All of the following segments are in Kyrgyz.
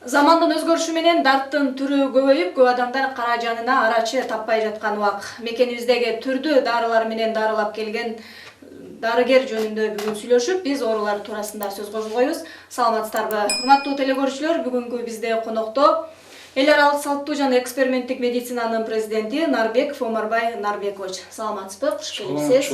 Замандын өзгөрүшү менен дарттын түрү көбөйүп, көп адамдар кара жанына арачы таппай жаткан убак. Мекенибиздеги түрдүү дарылар менен дарылап келген дарыгер жөнүндө бүгүн сүйлөшүп, биз оорулар туурасында сөз кошулгойбуз. Саламатсыздарбы? Урматтуу телекөрүүчүлөр, бүгүнкү бизде конокто эл аралык салттуу жана эксперименттик медицинанын президенти Нарбек Омарбай Нарбекович. Саламатсызбы? Куш келипсиз.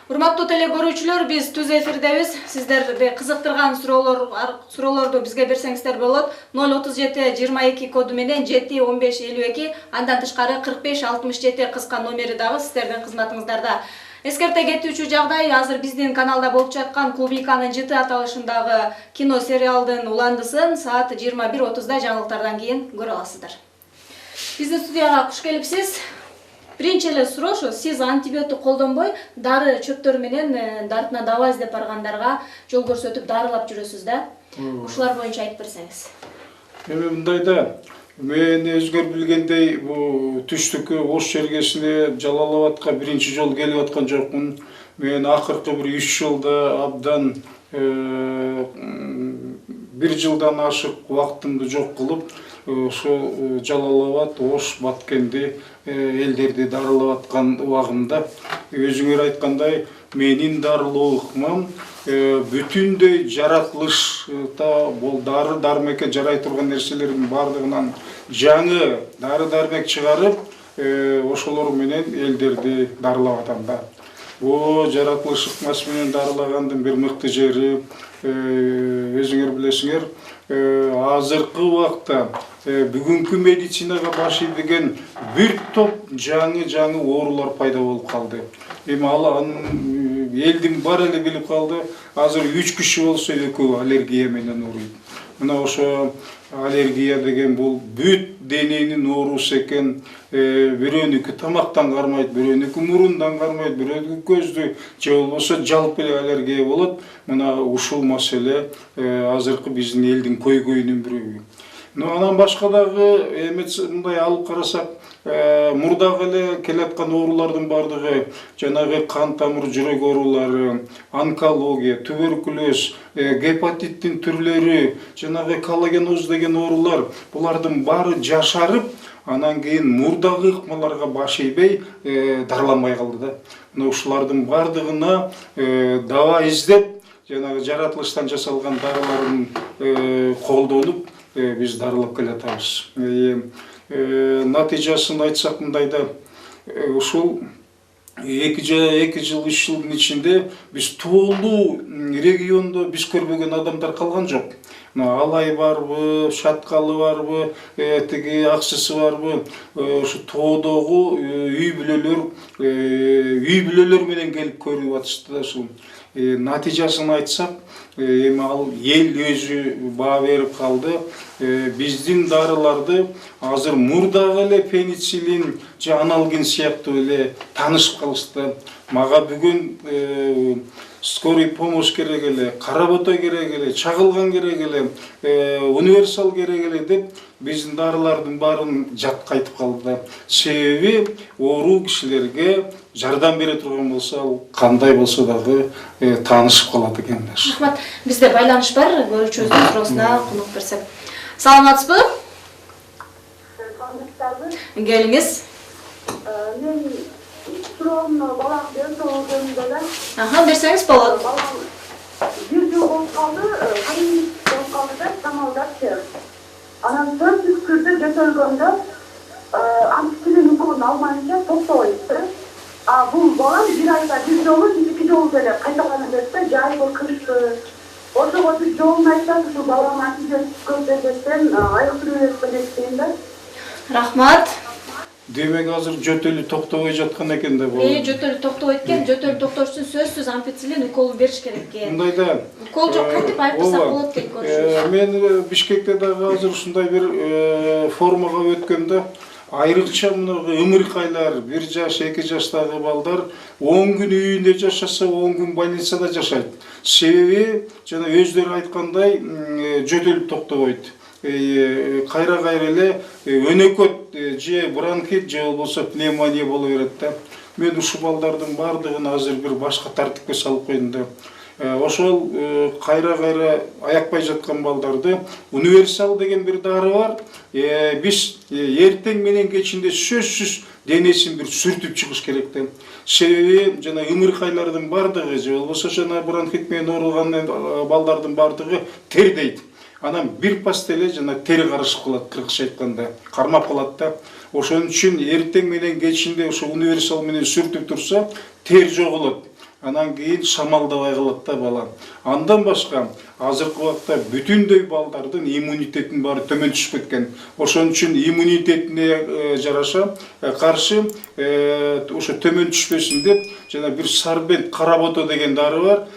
Урматтуу телекөрүүчүлөр, биз түз эфирдебиз. Сиздерди кызыктырган суроолорду бизге берсеңиздер болот. 037 22 коду менен 7 15 52, андан тышкары 45 67 кыска номери дагы сиздердин кызматыңыздарда. Эскерте кетүүчү жагдай, азыр биздин каналда болуп жаткан Клубниканын жыты аталышындагы кино сериалдын уландысын саат 21:30 жаңылыктардан кийин көрө аласыздар. Биздин студияга куш келипсиз. Биринчи эле суроо, сиз антибиотик колдонбой, дары чөптөр менен дартына дава издеп баргандарга жол көрсөтүп дарылап жүрөсүз да. Ушулар боюнча айтып берсеңиз. Эми мындайда, мен өзгөр билгендей, бу түштүккө Ош жергесине Жалал-Абадка биринчи жолу келип аткан жокмун. Мен акыркы бир 3 жылда абдан 1 жылдан ашык убактымды жок кылып, ошо Жалал-Абад, Ош, Баткенди элдерди дарылап аткан убагымда, өзүңөр айткандай, менин дарылоо ыкмам бүтүндөй жаратылышта бул дары дармекке жарай турган нерселердин бардыгынан жаңы дары дармек чыгарып, ошолор менен элдерди дарылап атам да. Бул жаратылыш ыкмасы менен дарылагандын бир мыкты жери, өзүңөр билесиңер, азыркы убакта бүгүнкү медицинага баш ийбеген бир топ жаңы оорулар пайда болуп калды. Эми ал элдин баары эле билип калды. Азыр 3 киши болсо экөө аллергия менен ооруйт. Мына ошо аллергия деген бул бүт дененин оорусу экен. Бирөөнүкү тамактан кармайт, бирөөнүкү мурундан кармайт, бирөөнүкү көздү, же болбосо жалпы эле аллергия болот. Мына ушул маселе азыркы биздин элдин көйгөйүнүн бирөө. Анан башка дагы мындай алып карасак, мурдагы эле келаткан оорулардын бардыгы, жанагы кан тамыр жүрөк оорулары, онкология, туберкулез, гепатиттин түрлөрү, жанагы коллагеноз деген оорулар, булардын баары жашарып, анан кийин мурдагы ыкмаларга баш ийбей дарыланбай калды да. Мына ушулардын бардыгына дава издеп, жанагы жаратылыштан жасалган дарыларын колдонуп, биз дарылап келатабыз. Натыйжасын айтсак мындайда, ушул 2 жыл 3 жылдын ичинде биз тоолуу региондо биз көрбөгөн адамдар калган жок. Алай барбы, Шаткалы барбы, тиги Аксысы барбы, ушу тоодогу үй бүлөлөр менен келип көрүп атышты да ушул. Натыйжасын айтсак, эми ал эл өзү баа берип калды. Биздин дарыларды азыр мурдагы эле пенициллин же аналгин сыяктуу эле таанышып калышты. Мага бүгүн скорый помощь керек эле, каработо керек эле, чагылган керек эле, универсал керек эле деп биздин дарылардын баарын жат кайтып калды да. Себеби оору кишилерге жардам бере турган болсо, ал кандай болсо дагы таанышып калат экен. Рахмат. Бизде байланыш бар, көрүүчүбүздүн суроосуна конок берсек. Саламатсызбы? Саламатсызбы? Келиңиз. Мен суроомду балам жөнүндө да. Берсеңиз болот. Бир жыл болуп калды, болуп калды да, самалдапчы. Анан 4 күндө жөтөлгөндө антиспирин укулун алмайынча токтобойт. Бул балам 1 айда 1 жолу, 2 жолу деле кайталанып кетти, жайбы кышты. Ошого биз жолун айтсак, ушу балам антибиотик көрсөтөттөн айыктырып берсек да. Рахмат. Демек азыр жөтөлү токтобой жаткан экен да бул. Жөтөлү токтобойт экен, жөтөлү токтош үчүн сөзсүз ампицилин укол бериш керек экен. Мындайда укол жок, кантип айыктырсак болот деп көрүшүбүз. Мен Бишкекте дагы азыр ушундай бир формага өткөндө, айрыкча мына ымыркайлар, 1 жаш, 2 жаштагы балдар 10 күн үйүндө жашаса, 10 күн больницада жашайт. Себеби жана өздөрү айткандай жөтөлүп токтобойт. Кайра эле өнөкөт же бронхит же болбосо пневмония боло берет да. Мен ушул балдардын бардыгын азыр бир башка тартипке салып койдум да. Ошол кайра аякпай жаткан балдарды универсал деген бир дары бар. Биз эртең менен кечинде сөзсүз денесин бир сүртүп чыгыш керек да. Себеби жана ымыркайлардын бардыгы же болбосо жана бронхит менен оорулган балдардын бардыгы тер дейт. Анан бир пас эле жана тери карышып калат, кыргызча айтканда, кармап калат да. Ошон үчүн эртең менен кечинде ошо универсал менен сүртүп турса, тер жоголот. Анан кийин шамалдабай калат да бала. Андан башка азыркы убакта бүтүндөй балдардын иммунитетин баары төмөн түшүп кеткен. Ошон үчүн иммунитетине жараша каршы ошо төмөн түшпөсүн деп жана бир сарбент каработо деген дары бар,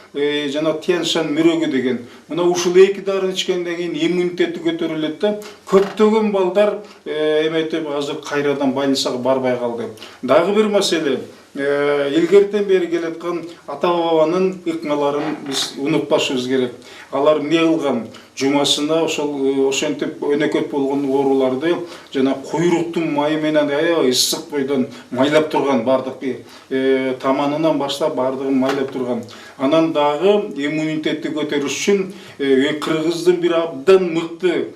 жана тяншан мөрөгү деген. Мына ушул эки дарыны ичкенден кийин иммунитети көтөрүлөт да, көптөгөн балдар эметип азыр кайрадан больницага барбай калды. Дагы бир маселе, илгертен бери келаткан ата бабанын ыкмаларын биз унутпашыбыз керек. Алар эмне кылган? Жумасына ошентип өнөкөт болгон ооруларды жана куйруктун майы менен аябай ысык бойдон майлап турган, бардык таманынан баштап бардыгын майлап турган. Анан дагы иммунитетти көтөрүш үчүн кыргыздын бир абдан мыкты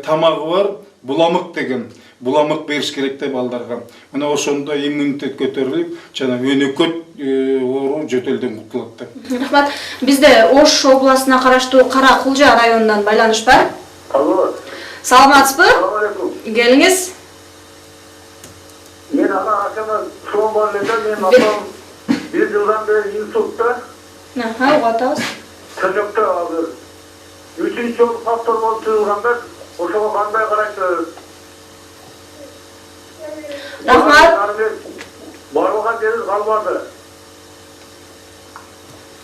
тамагы бар, буламык деген. Буламык бериш керек да балдарга. Мына ошондо иммунитет көтөрүлүп, жана өнөкөт оору жөтөлдөн кутулат да. Рахмат. Бизде Ош областына караштуу Кара Кулжа районунан байланыш бар. Алло. Саламатсызбы? Assalamu alaikum. Келиңиз. Men akama son barlığında men apam bir yıldan beri insultta. Угатабыз. Çocukta aldı. Üçüncü yol pastor olup çıkılganda oşoğa kanday karaydı. Рахмат. Барылған деріз қалбады.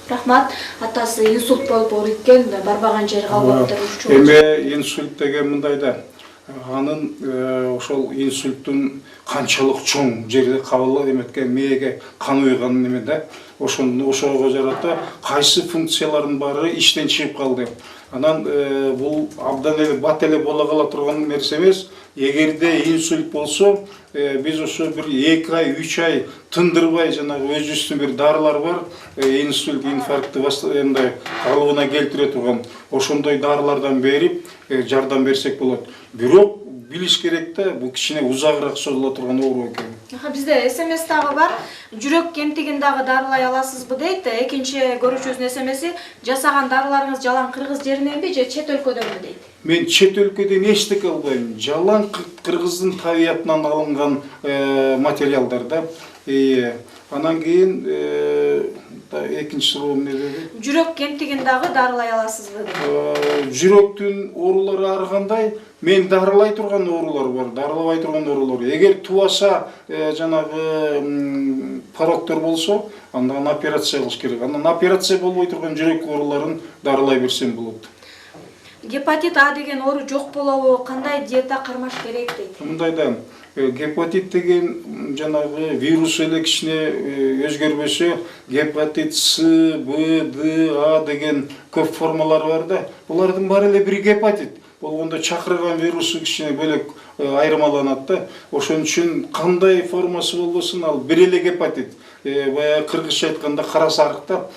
Рахмат. Атасы инсульт болуп ооруйт да барбаган жери калбаптыр. Эми инсульт деген мындай да. Анын ошол инсульттун канчалык чоң жерде кабыл эметкен мээге кан уйган неме да. Ошого жарата кайсы функциялардын баары иштен чыгып калды. Анан бул абдан эле бат эле бола кала турган нерсе эмес. Эгерде инсульт болсо, биз ошо бир 2 ай, 3 ай тындырбай жанагы өзүбүздүн бир дарылар бар. Инсульт, инфарктты калыбына келтире турган. Ошондой дарылардан берип жардам берсек болот. Бирок билиш керек да, бул кичине узагыраак созула турган оору экен. Бизде СМС дагы бар. Жүрөк кемтигин дагы дарылай аласызбы дейт. Экинчи көрүүчүбүздүн СМСи жасаган дарыларыңыз жалаң кыргыз жериненби же чет өлкөдөнбү дейт. Мен чет өлкөдөн эчтеке албайм. Жалаң кыргыздын табиятынан алынган материалдар да. Анан кийин экинчи суроо эмне деди? Жүрөк кемтигин дагы дарылай аласызбы дейт. Жүрөктүн оорулары ар кандай? Мен дарылай турган оорулар бар, дарылабай турган оорулар. Эгер тубаса жанагы пароктор болсо, андан операция кылыш керек. Андан операция болбой турган жүрөк ооруларын дарылай берсем болот. Гепатит А деген оору жок болобу? Кандай диета кармаш керек дейт. Мындай да, гепатит деген жанагы вирус эле кичине өзгөрбөсө, гепатит С, Б, Д, А деген көп формалар бар да. Булардын баары эле бир гепатит. Болгондо чакырган вирусу кичине бөлөк айырмаланат да. Ошон үчүн кандай формасы болбосун ал бир эле гепатит. Баягы кыргызча айтканда кара сарыкта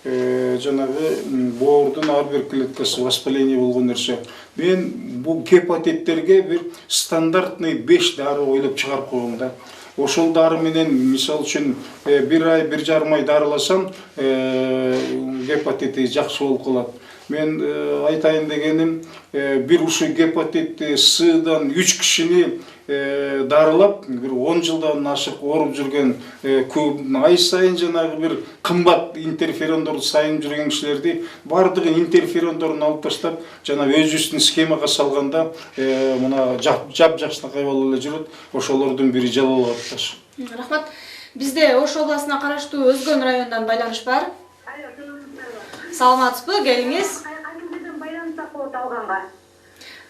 жанагы боордун ар бир клеткасы воспаление болгон нерсе. Мен бул гепатиттерге бир стандартный 5 дары ойлоп чыгарып койгом да. Ошол дары менен мисалы үчүн 1 ай, 1,5 ай дарыласам гепатити жакшы болуп калат. Мен айтайын дегеним, бир ушу гепатит С'дан 3 кишини дарылап, бир 10 жылдан ашык ооруп жүргөн, ай сайын жанагы бир кымбат интерферондор сайын жүргөн кишилерди бардыгы интерферондорун алып таштап, жана өзүбүздүн схемага салганда, мына жап-жакшынакай болуп эле жүрөт. Ошолордун бири Жалалабад. Рахмат. Бизде Ош областына караштуу Өзгөн районунан байланыш бар. Саламатсызбы? Келиңиз. Кайсыл байланыштак болот алганга?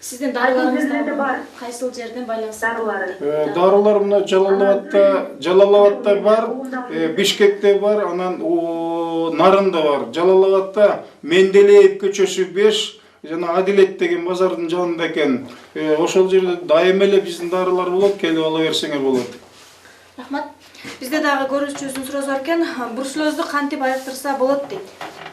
Сиздин дарыларыңыз бар. Кайсыл жерден байланыш? Дарылар мына Жалалабадта бар, Бишкекте бар, анан Нарында бар. Жалалабадта Менделеев көчөсү 5, жана Адилет деген базардын жанында экен. Ошол жерде дайым эле биздин дарылар болот, келип ала берсеңер болот. Рахмат. Бизде дагы көрүүчүбүздүн суроосу бар экен. Бруцеллезду кантип айыктырса болот дейт.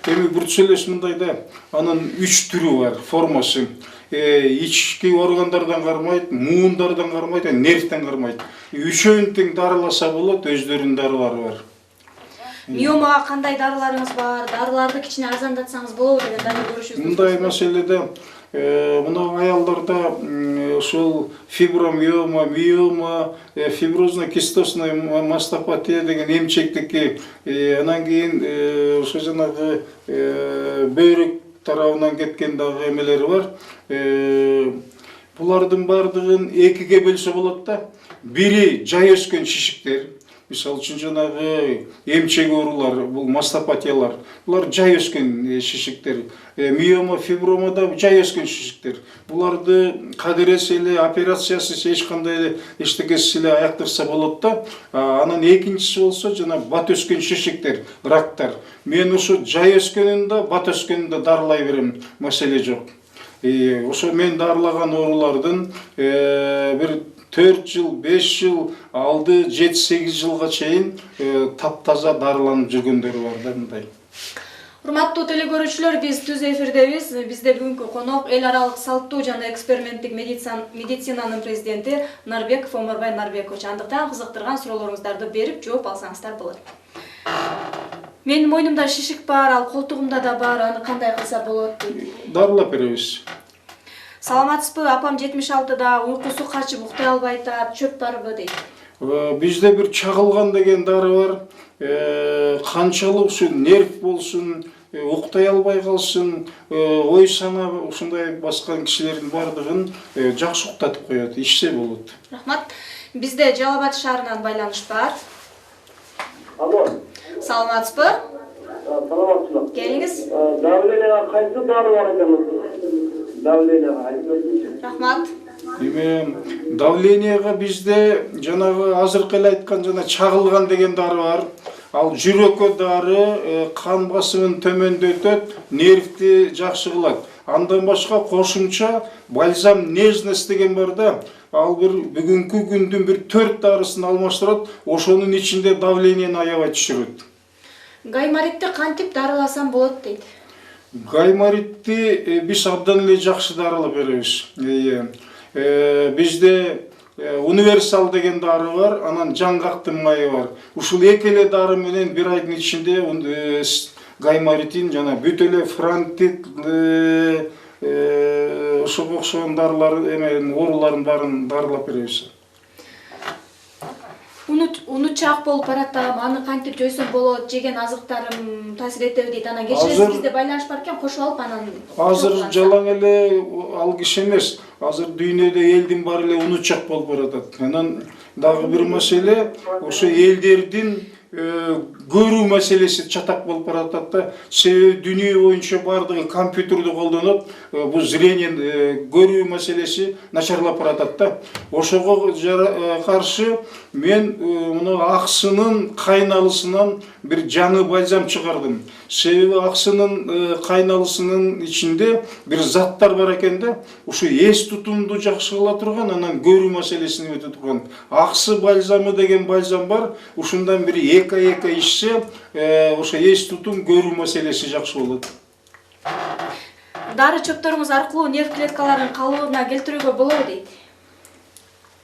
Эми бруцеллез мындайда анын 3 түрү бар, формасы. Ички органдардан кармайт, муундардан кармайт, нервден кармайт. Үчөөнүн тең дарыласа болот, өздөрүнүн дарылары бар. Миомага кандай дарыларыңыз бар? Дарыларды кичине арзандатсаңыз болобу деген дагы көрүшүбүз. Мындай маселеде мына аялдарда ушул фибромиома, миома, фиброзно-кистозная мастопатия деген эмчектикки, анан кийин ошо жанагы бөйрөк тарабынан кеткен дагы эмелери бар. Булардын бардыгын экиге бөлсө болот да. Бири жай өскөн шишиктер. Мисалы үчүн жанагы эмчек оорулар, бул мастопатиялар. Булар жай өскөн шишиктер. Миома, фиброма да жай өскөн шишиктер. Буларды кадыресе эле, операциясыз эч кандай эле эчтекесиз эле аяктырса болот да. Анан экинчиси болсо жана бат өскөн шишиктер, рактар. Мен ошо жай өскөнүн да, бат өскөнүн да дарылай берем, маселе жок. Ошо мен дарылаган оорулардын бир 4 жыл, 5 жыл, алды 7-8 жылга чейин таптаза дарыланып жүргөндөрү бар да мындай. Урматтуу телекөрүүчүлөр, биз түз эфирдебиз. Бизде бүгүнкү конок эл аралык салттуу жана эксперименттик медицинанын президенти Нарбеков Омарбай Нарбекович. Андыктан кызыктырган суроолоруңуздарды берип жооп алсаңыздар болот. Менин мойнумда шишик бар, ал колтугумда да бар. Аны кандай кылса болот дейт. Дарылап беребиз. Саламатсызбы? Апам 76-да, уйкусу качып уктай албай атат, чөп барбы дейт. Бизде бир чагылган деген дары бар. Канчалык ушу нерв болсун, уктай албай калсын, ой сана ушундай баскан кишилердин бардыгын жакшы уктатып коет, ичсе болот. Рахмат. Бизде Жалал Абад шаарынан байланыш бар. Алло. Саламатсызбы? Саламатсызбы. Келиңиз. Давлениега кайсы дары бар экен? Давлениега айтыңызчы. Рахмат. Давлениега бизде жанагы азыркы эле айткан жана чагылган деген дары бар. Ал жүрөккө дары кан басымын төмөндөтөт, нервди жакшы кылат. Андан башка кошумча бальзам нежность деген бар да. Ал бир бүгүнкү күндүн бир 4 дарысын алмаштырат, ошонун ичинде давлениени аябай түшүрөт. Гайморитти кантип дарыласам болот дейт. Гайморитти биз абдан эле жакшы дарылап беребиз. Бизде универсал деген дары бар, анан жаңгактын майы бар. Ушул эки эле дары менен бир айдын ичинде гайморитин жана бүт эле фронтит ошого окшогон дарылар оорулардын баарын дарылап беребиз. Унутчаак болуп баратам, аны кантип жойсом болот, жеген азыктарым таасир этеби дейт. Анан кечиресиз, бизде байланыш бар экен, кошуп алып анан. Азыр жалаң эле ал киши эмес. Азыр дүйнөдө элдин баары эле унутчак болуп баратат. Анан дагы бир маселе, ошо элдердин көрүү маселеси чатак болуп баратат да. Себеби дүйнө боюнча бардыгы компьютерди колдонот, бул зрение көрүү маселеси начарлап баратат да. Ошого каршы мен муну аксынын кайналысынан бир жаңы бальзам чыгардым. Себеби аксынын кайналысынын ичинде бир заттар бар экен да. Ушу эс тутумду жакшы кыла турган, анан көрүү маселесин өтө турган. Аксы бальзамы деген бальзам бар. Ушундан бир эка ичсе, ошо эс тутум көрүү маселеси жакшы болот. Дары чөптөрүңүз аркылуу нерв клеткаларын калыбына келтирүүгө болобу дейт.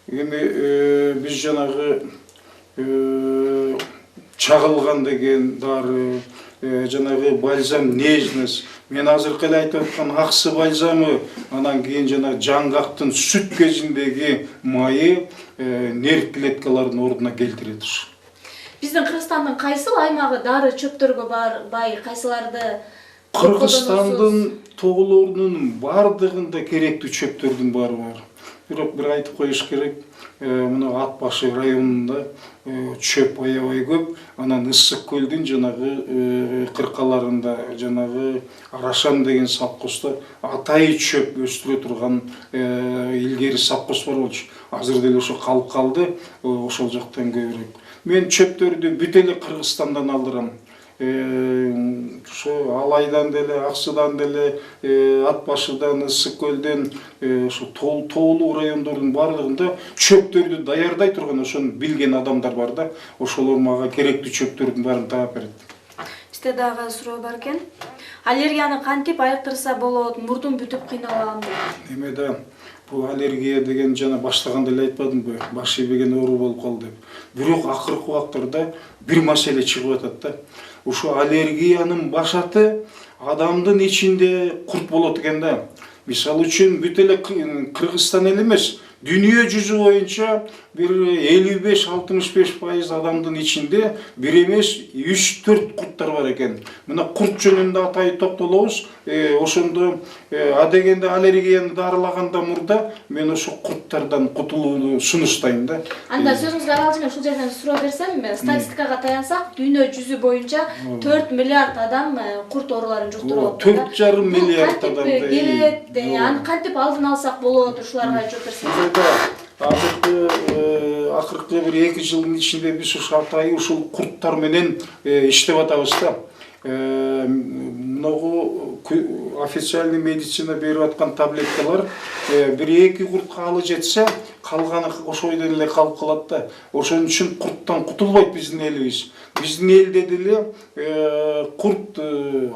Эми биз жанагы чагылган деген дары, жанагы бальзам нежность, мен азыркы эле айтып аткан аксы бальзамы, анан кийин жана жаңгактын сүт кезиндеги майы нерв клеткаларынын ордуна келтирет. Биздин Кыргызстандын кайсыл аймагы дары чөптөргө бай, кайсыларды? Кыргызстандын тоголорунун бардыгында керектүү чөптөрдүн баары бар. Бирок бир айтып коюш керек, мына Ат башы районунда чөп аябай көп. Анан Ысык көлдүн жанагы кыркаларында жанагы Арашан деген совхозда атайы чөп өстүрө турган илгери совхоз бар болчу. Азыр деле ошо калып калды, ошол жактан көбүрөөк. Мен чөптөрдү бүт эле Кыргызстандан алдырам. ошо Алайдан деле, Аксыдан деле, Ат башыдан, Ысык көлдөн, ошо тоолуу райондордун баардыгында чөптөрдү даярдай турган ошону билген адамдар бар да, ошолор мага керектүү чөптөрдүн баарын таап берет. Бизде дагы суроо бар экен. Аллергияны кантип айыктырса болот? Мурдум бүтүп кыйналам дейт. Эме да бул аллергия деген жана баштаганда эле айтпадымбы, баш ийбеген оору болуп калды деп. Бирок акыркы убактарда бир маселе чыгып атат да. Ушул аллергиянын башаты адамдын ичинде курт болот экен да. Мисалы үчүн бүт эле Кыргызстан эле эмес, дүйнө жүзү боюнча бир 55-65% адамдын ичинде бир эмес 3-4 курттар бар экен. Мына курт жөнүндө атайын токтолобуз. Ошондо адегенде аллергияны дарылаганда мурда мен ошо курттардан кутулууну сунуштайм да. Анда сөзүңүзгө аралашып ушул жерден суроо берсем, статистикага таянсак, дүйнө жүзү боюнча 4 миллиард адам курт ооруларын жуктуруп атат. 4,5 миллиард адам келет, аны кантип алдын алсак болот, ушуларга жооп берсеңиз. Акыркы бир 2 жылдын ичинде биз ушул атайын ушул курттар менен иштеп атабыз да. Многу официальный медицина берип аткан таблеткалар бир 2 курт калы жетсе, калганы ошойдон эле калып калат да. Ошон үчүн курттан кутулбайт биздин элибиз. Биздин элде деле курт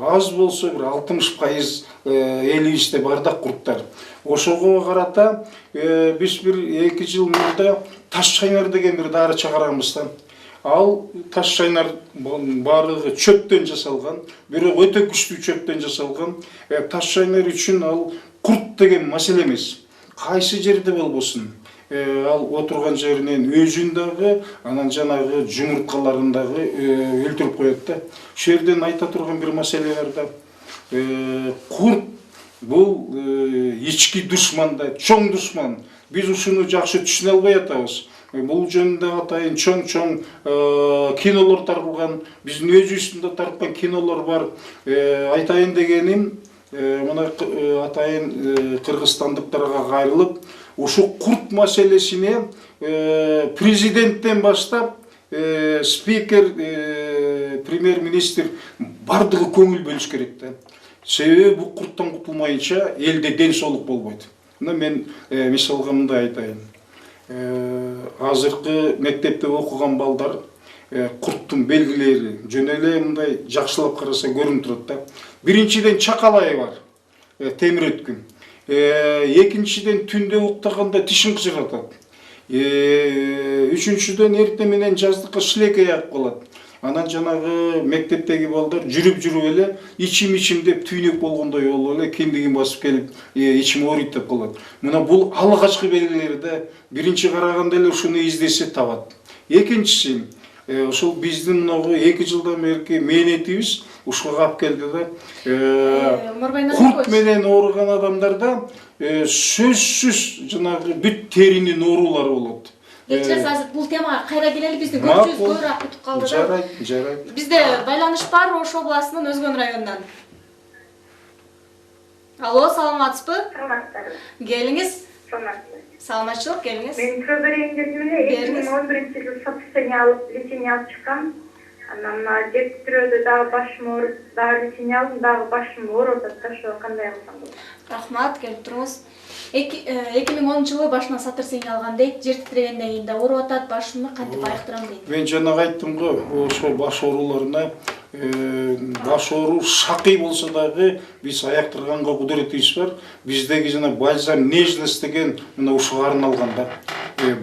аз болсо бир 60% элибизде бар да курттар. Ошого карата биз бир 2 жыл мурда таш чайнар деген бир дары чыгарамыз да. Ал таш чайнар баардыгы чөптөн жасалган, бирок өтө күчтүү чөптөн жасалган. Таш чайнар үчүн ал курт деген маселе эмес. Кайсы жерде болбосун, ал отурган жеринен өзүн дагы, анан жанагы жумурткаларын дагы өлтүрүп коет да. Ошол жерден айта турган бир маселе бар да. Курт бул ички душман да, чоң душман. Биз ушуну жакшы түшүнө албай атабыз. Бул жөнүндө атайын чоң кинолор таркалган, биздин өзүбүздүн тарткан кинолор бар. Айтайын дегеним, мына атайын кыргызстандыктарга кайрылып, ушу курт маселесине президенттен баштап спикер, премьер-министр бардыгы көңүл бөлүш керек да. Себеби бул курттан кутулмайынча элде ден соолук болбойт. Мына мен мисалга мындай айтайын. Азыркы мектепте окуган балдар курттун белгилери жөн эле мындай жакшылап караса көрүнүп турат да. Биринчиден чакалай бар, темир өткүн. Экинчиден түндө уктаганда тишин кычыратат. Үчүнчүдөн эртең менен жаздыкка шилекей агып калат. Анан жанагы мектептеги балдар жүрүп эле ичим деп түйнөк болгондой болуп эле киндигин басып келип ичим ооруйт деп калат. Мына бул алгачкы белгилери да. Биринчи караганда эле ушуну издесе табат. Экинчиси, ошол биздин мына 2 жылдан берки мээнетибиз ушуга алып келди да. Курт менен ооруган адамдарда сөзсүз жанагы бүт теринин оорулары болот. Кечиресиз, азыр бул темага кайра келели, бизди көбүрөөк кутуп калды да. Жарайт. Бизде байланыш бар Ош областынын Өзгөн районунан. Алло, саламатсызбы? Саламатсызбы. Келиңиз. Саламатчылык, келиңиз. Мен проверение дедим эле 2011-жылы состояние алып, лечение алып чыккам. Анан деп түрөдө дагы башым ооруп, дагы лечение алдым, дагы башым ооруп атат. Ошо кандай кылсам болот? Рахмат, келип туруңуз. 2010-жылы башына сатыр сеңе алган дейт, жер титирегенден кийин да ооруп атат, башымды кантип айыктырам дейт. Мен жана айттым го, ошо баш ооруларына баш оору шакый болсо дагы биз айыктырганга кудуретибиз бар. Биздеги жана бальзам нежность деген мына ушуга арналган да.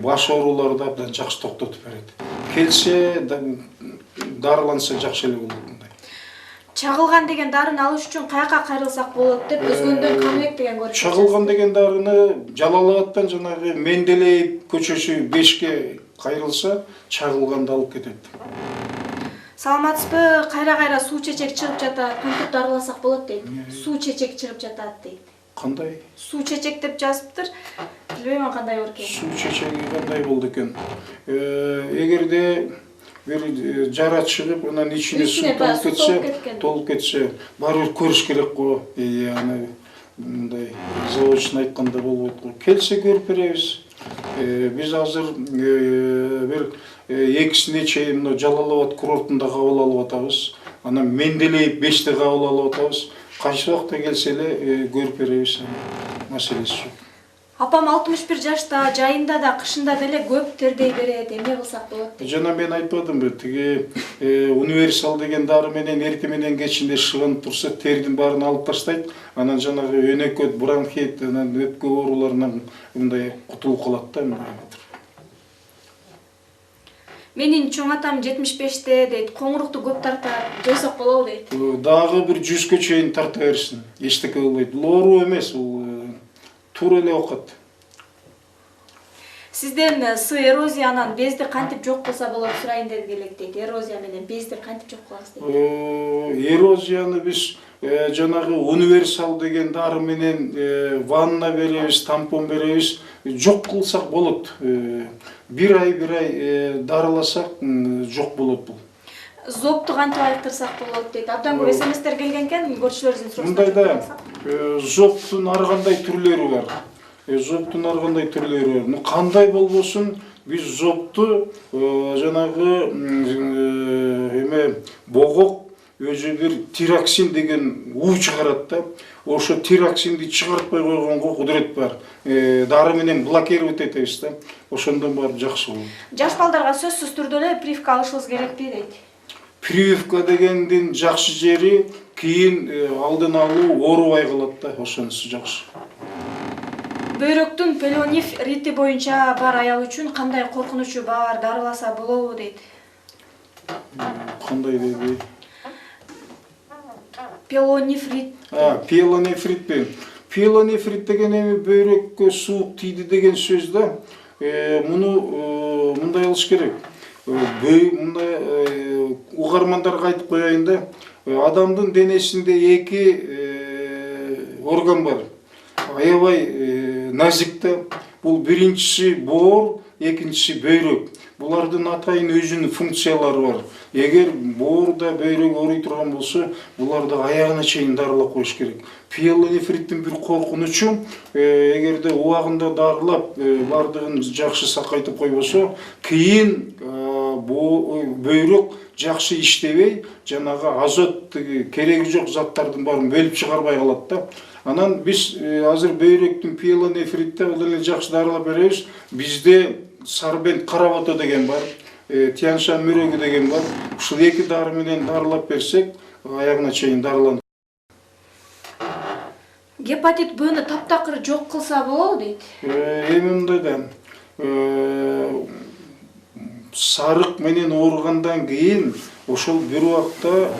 Баш ооруларды абдан жакшы токтотуп берет. Келсе дарыланса жакшы эле болот. Чагылган деген дарыны алыш үчүн каяка кайрылсак болот деп Өзгөндөн Камек деген көрүп. Чагылган деген дарыны Жалал-Абадтан жанагы Менделеев көчөсү 5ке кайрылса, чагылганды алып кетет. Саламатсызбы? Кайра суу чечек чыгып жатат. Кантип дарыласак болот дейт. Суу чечек чыгып жатат дейт. Кандай? Суу чечек деп жазыптыр. Билбейм кандай болор экен. Суу чечеги кандай болду экен? Эгерде бир жара чыгып, анан ичине суу толуп кетсе, баары көрүш керек го. Аны мындай заочно айтканда болбойт го. Келсе көрүп беребиз. Биз азыр бир экисине чейин Жалал-Абад курортунда кабыл алып атабыз. анан менделейип 5те кабыл алып атабыз. Кайсы убакта келсе эле көрүп беребиз, маселеси жок. Апам 61 жашта, жайында да, кышында деле көп тердей берет. Эмне кылсак болот дейт. Жана мен айтпадымбы, тиги универсал деген дары менен эрте менен кечинде шыгынып турса, тердин баарын алып таштайт. Анан жанагы өнөкөт, бронхит, анан өпкө ооруларынан мындай кутулуп калат да. Менин чоң атам 75те дейт. Коңурукту көп тартат, жойсок болобу дейт. Дагы бир 100кө чейин тарта берсин. Эчтеке болбойт. Бул оору эмес, бул туура эле окат. Сизден эрозиянан безди кантип жок кылса болот сурайын деди элек дейт. Эрозия менен безди кантип жок кылабыз дейт. Эрозияны биз жанагы универсал деген дары менен ванна беребиз, тампон беребиз, жок кылсак болот. Бир ай дарыласак жок болот бул. Зобту кантип айыктырсак болот дейт. Абдан көп СМСтер келген экен, көрчүлөрүбүздүн сурашына. Мындай да зобтун ар кандай түрлөрү бар. Зобтун ар кандай түрлөрү бар. Кандай болбосун, биз зобту жанагы богок өзү бир тироксин деген уу чыгарат да. Ошо тироксинди чыгартпай койгонго кудурет бар. Дары менен блокировать этебиз да. Ошондон барып жакшы болот. Жаш балдарга сөзсүз түрдө эле прививка алышыбыз керекпи дейт. Прививка дегендин жакшы жери кийин алдын алуу оорубай калат да, ошонусу жакшы. Бөйрөктүн пелонефрити боюнча бар аял үчүн кандай коркунучу бар, дарыласа болобу дейт. Кандай деди? Пелонефрит. Пелонефрит. Пелонефрит деген эми бөйрөккө суук тийди деген сөз да. Муну мындай кылыш керек. Мындай угармандарга айтып коеюн да. Адамдын денесинде эки орган бар. Аябай назик да. Бул биринчиси боор, экинчиси бөйрөк. Булардын атайын өзүнүн функциялары бар. Эгер боорда бөйрөк ооруй турган болсо, буларды аягына чейин дарылап коюш керек. Пелонефриттин бир коркунучу, эгерде убагында дарылап, бардыгын жакшы сакайтып койбосо, кийин бөйрөк жакшы иштебей, жанагы азот кереги жок заттардын баарын бөлүп чыгарбай калат да. Анан биз азыр бөйрөктүн пелонефритте ал эле жакшы дарылап беребиз. Бизде сарбент каработо деген бар, тяншан мөрөгү деген бар. Ушул эки дары менен дарылап берсек, аягына чейин дарыланат. Гепатит Б'ны таптакыр жок кылса болобу дейт. Эми мындай да. Сарык менен ооругандан кийин ошол бир убакта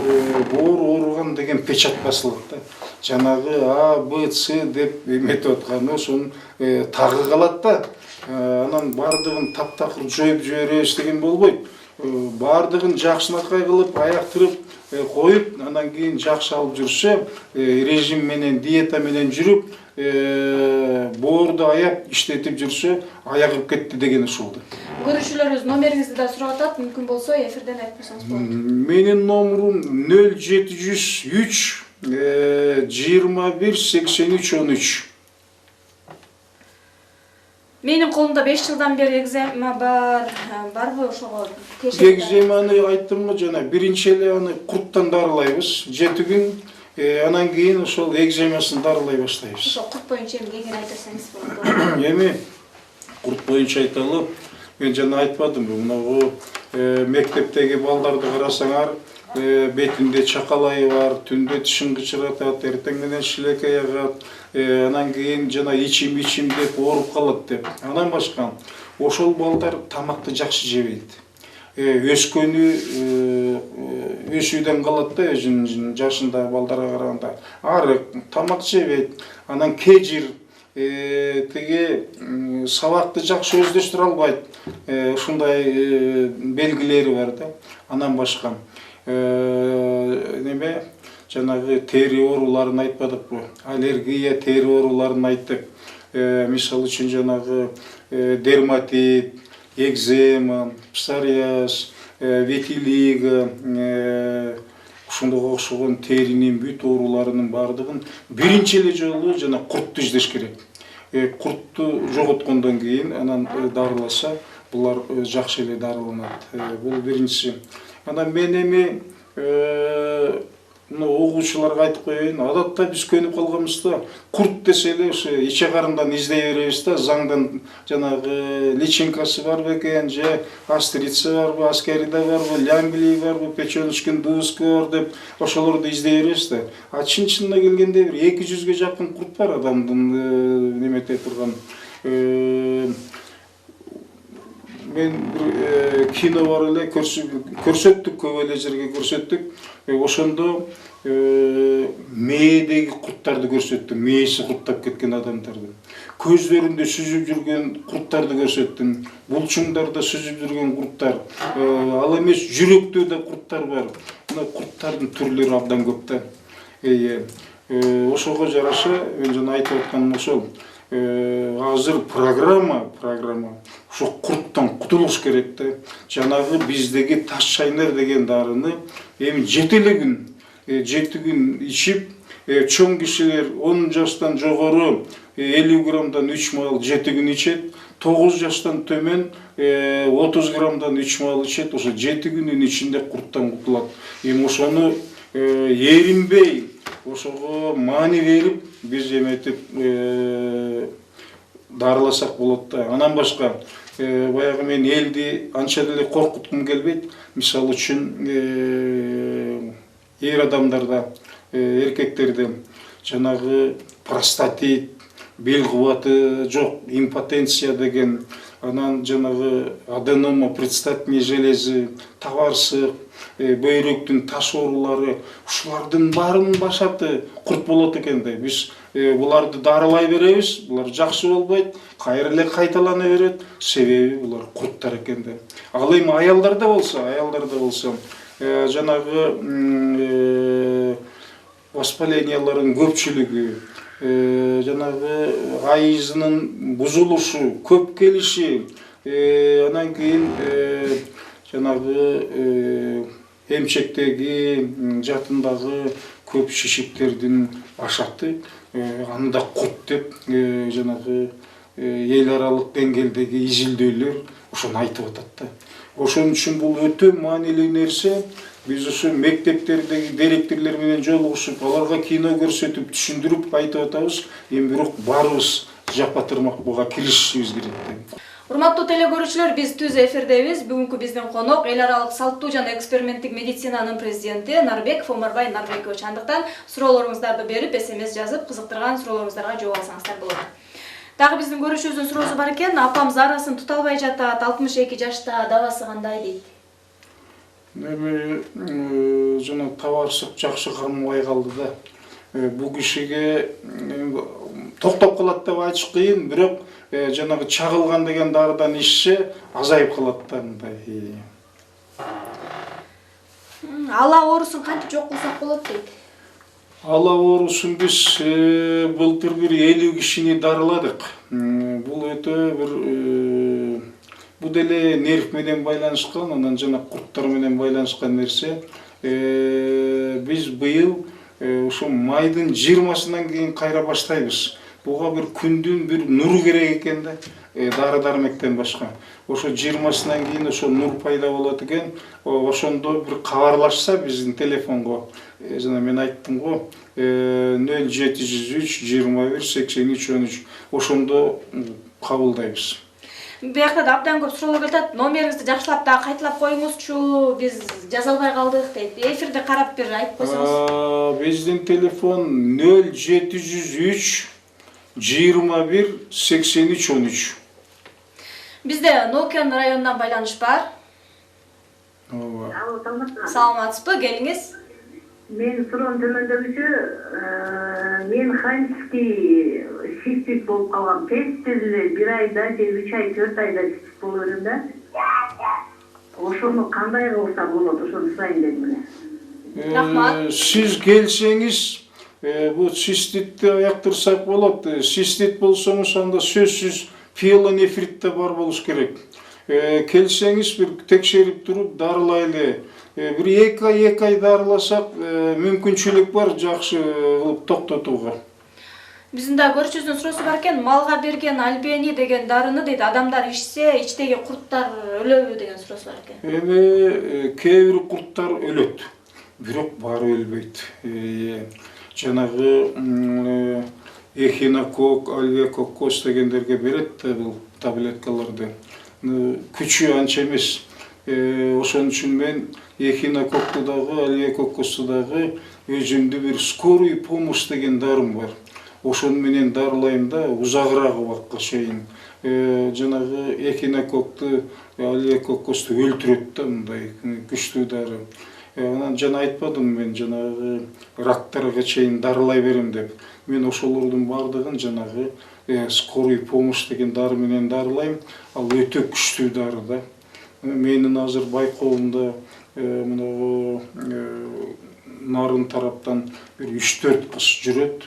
боор ооруган деген печать басылат да. Жанагы А, Б, С деп эметип атканы ошонун тагы калат да. Анан бардыгын таптакыр жоюп жиберебиз деген болбойт. Бардыгын жакшынакай кылып, аяктырып коюп, анан кийин жакшы алып жүрсө, режим менен, диета менен жүрүп, боорду аяп иштетип жүрсө, аягып кетти деген ушул да. Көрүүчүлөрүбүз номериңизди да сурап атат, мүмкүн болсо эфирден айтып койсоңуз болот. Менин номерум 0703 21 83 13. Менин колумда 5 жылдан бери экзема барбы ошого? Экземаны айттымбы жана, биринчи эле аны курттан дарылайбыз, 7 күн, анан кийин ошол экземасын дарылай баштайбыз. Ошо курт боюнча кеңири айтсаңыз болот. Эми курт боюнча айталы, мен жана айтпадымбы, мына мектептеги балдарды карасаңар, бетинде чакалайы бар, түндө тишин кычыратат, эртең менен шилекей агат, анан кийин жана ичим деп ооруп калат деп. Анан башка ошол балдар тамакты жакшы жебейт. Өскөнү өсүүдөн калат да, өзүнүн жашындагы балдарга караганда. Арык, тамак жебейт, анан кежир, тиги сабакты жакшы өздөштүрө албайт. Ушундай белгилери бар да. Анан башка неме жанагы тери ооруларын айтпадыкпы? Аллергия, тери ооруларын айттык. Мисалы үчүн жанагы дерматит, экзема, псориаз, витилиго, ушундайга окшогон теринин бүт ооруларынын бардыгын биринчи эле жолу жана куртту издеш керек. Куртту жоготкондон кийин анан дарыласа, булар жакшы эле дарыланат. Бул биринчиси. Анан мен эми мына окуучуларга айтып коеюн, адатта биз көнүп калганбызда курт десе эле ошо иче карындан издей беребиз да, заңдын жанагы личинкасы барбы экен, же астрица барбы, аскарида барбы, лямблии барбы, печеночкин дуска бар деп ошолорду издей беребиз да. А чын-чынына келгенде бир 200ге жакын курт бар адамдын немете турган. Мен bir кино бар эле көрсөттүк, көп эле жерге көрсөттүк. Ошондо мээдеги курттарды көрсөттүм, мээси курттап кеткен адамдарды. Көздөрүндө сүзүп жүргөн курттарды көрсөттүм. Булчуңдарда сүзүп жүргөн курттар, ал эмес жүрөктө да курттар бар. Мына курттардын түрлөрү абдан көп да. Ошого жараша мен жана айтып атканым ошол. Азыр программа ошо курттан кутулуш керек да. Жанагы биздеги таш чайнер деген дарыны эми 7 күн ичип, чоң кишилер 10 жаштан жогору 50 граммдан 3 маал 7 күн ичет, 9 жаштан төмөн 30 граммдан 3 маал ичет, ошо 7 күнүн ичинде курттан кутулат. Эми ошону эринбей, ошого маани берип, биз эметип дарыласак болот да. Анан башка баягы мен элди анча деле коркуткум келбейт. Мисалы үчүн эр адамдарда, эркектерде жанагы простатит, бел кубаты жок, импотенция деген, анан жанагы аденома предстательной железы, табарсык, бөйрөктүн таш оорулары, ушулардын баарынын башаты курт болот экен да. Биз буларды дарылай беребиз, булар жакшы болбойт, кайра эле кайталана берет, себеби булар курттар экен да. Ал эми аялдарда болсо жанагы воспалениялардын көпчүлүгү, жанагы айызынын бузулушу, көп келиши, анан кийин жанагы эмчектеги, жатындагы көп шишиктердин башаты, аны да курт деп жанагы эл аралык деңгээлдеги изилдөөлөр ошону айтып атат да. Ошон үчүн бул өтө маанилүү нерсе. Биз ушу мектептердеги директорлор менен жолугушуп, аларга кино көрсөтүп, түшүндүрүп айтып атабыз. Эми бирок баарыбыз жапа тырмак буга киришишибиз керек да. Урматтуу телекөрүүчүлөр, биз түз эфирдебиз. Бүгүнкү биздин конок эл аралык салттуу жана эксперименттик медицинанын президенти Нарбеков Омарбай Нарбекович. Андыктан суроолоруңуздарды берип, SMS жазып, кызыктырган суроолоруңуздарга жооп алсаңыздар болот. Дагы биздин көрүүчүбүздүн суроосу бар экен. Апам зарасын тута албай жатат, 62 жашта, дабасы кандай дейт? Эми жана табарсык жакшы кармабай калды да. Бул кишиге токтоп калат деп айтыш кыйын, бирок жанагы чагылган деген дарыдан ичсе азайып калат да мындай. Ала оорусун кантип жок кылсак болот дейт? Ала оорусун биз былтыр бир 50 кишини дарыладык. Бул өтө бир бул деле нерв менен байланышкан, анан жана курттар менен байланышкан нерсе. Биз быйыл ошо майдын 20-сынан кийин кайра баштайбыз. Буга бир күндүн бир нуру керек экен да, дары-дармектен башка. Ошо 20-сынан кийин ошо нур пайда болот экен. Ошондо бир кабарлашса биздин телефонго, жана мен айттым го, 0703 21 83 13. Ошондо кабылдайбыз. Биякта да абдан көп суроолор келет. Номериңизди жакшылап да кайталап коюңузчу, биз жаза албай калдык дейт. Эфирде карап бир айтып койсоңуз. Биздин телефон 0703 21 83 13. Бизде Нокен районунан байланыш бар. Алло, саламатсызбы? Саламатсызбы, келиңиз. Мен суроом төмөндөгүчү, мен хронический цистит болуп калгам. Тез эле 1 айда же 3 ай, 4 айда цистит болуп берем да. Ошону кандай кылса болот, ошону сурайын дедим эле. Рахмат. Сиз келсеңиз, бул циститти аяктырсак болот. Цистит болсоңуз анда сөзсүз пиелонефрит да бар болуш керек. Келсеңиз бир текшерип туруп дарылайлы. Бир 2 ай дарыласак мүмкүнчүлүк бар жакшы кылып токтотууга. Биздин да көрүүчүбүздүн суроосу бар экен. Малга берген альбени деген дарыны дейт, адамдар ичсе, ичтеги курттар өлөбү деген суроосу бар экен. Эми кээ бир курттар өлөт. бирок баары өлбөйт. Жанагы эхинокок, альвиакоккоз дегендерге берет да бул таблеткаларды. Күчү анча эмес. Ошон үчүн мен эхинококку дагы, альвиакоккозду дагы өзүмдү бир скорый помощь деген дарым бар. Ошону менен дарылайм да узагыраак убакка чейин. Жанагы эхинококту, альвиакоккозду өлтүрөт да мындай күчтүү дары. Анан жана айтпадым мен жанагы рактарга чейин дарылай берем деп. Мен ошолордун бардыгын жанагы скорый помощь деген дары менен дарылайм. Ал өтө күчтүү дары да. Менин азыр байкоомдо мына нарын тараптан бир 3-4 кыз жүрөт.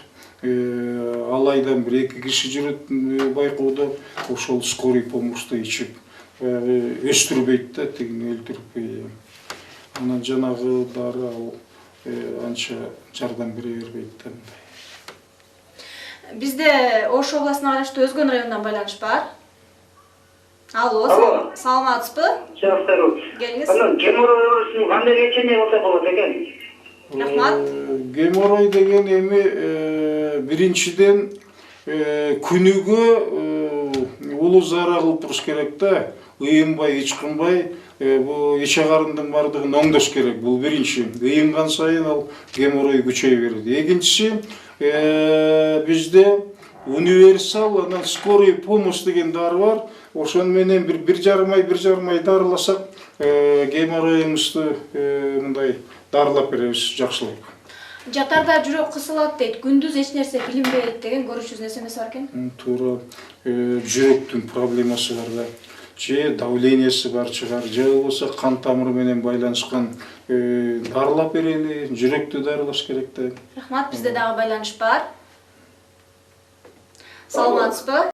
Ал айдан бир 2 киши жүрөт байкоодо. Ошол скорый помощьту ичип өстүрбөйт да, тигини өлтүрүп. Анан жанагы дары ал анча жардам бере бербейт да. Бизде Ош областына караштуу Өзгөн районунан байланыш бар. Алло, саламатсызбы? Жактыруу. Келиңиз. Анан геморрой оорусунун кандай лечение болсо болот экен? Рахмат. Геморрой деген эми биринчиден күнүгө улуу зара кылып туруш керек да. Ыйынбай, ичкынбай, бу иче карындын бардыгын оңдош керек. Бул биринчи. Ыйынган сайын ал геморрой күчөй берет. Экинчиси, бизде универсал, анан скорый помощь деген дары бар. Ошон менен бир жарым ай дарыласак, геморроюбузду мындай дарылап беребиз, жакшылайт. Жатарда жүрөк кысылат дейт, күндүз эч нерсе билинбейт деген көрүүчүбүз нерсе бар экен. Туура, жүрөктүн проблемасы бар да. Же давлениясы бар чыгар, же болбосо кан тамыры менен байланышкан дарылап берели, жүрөктү дарылаш керек да. Рахмат, бизде дагы байланыш бар. Саламатсызбы?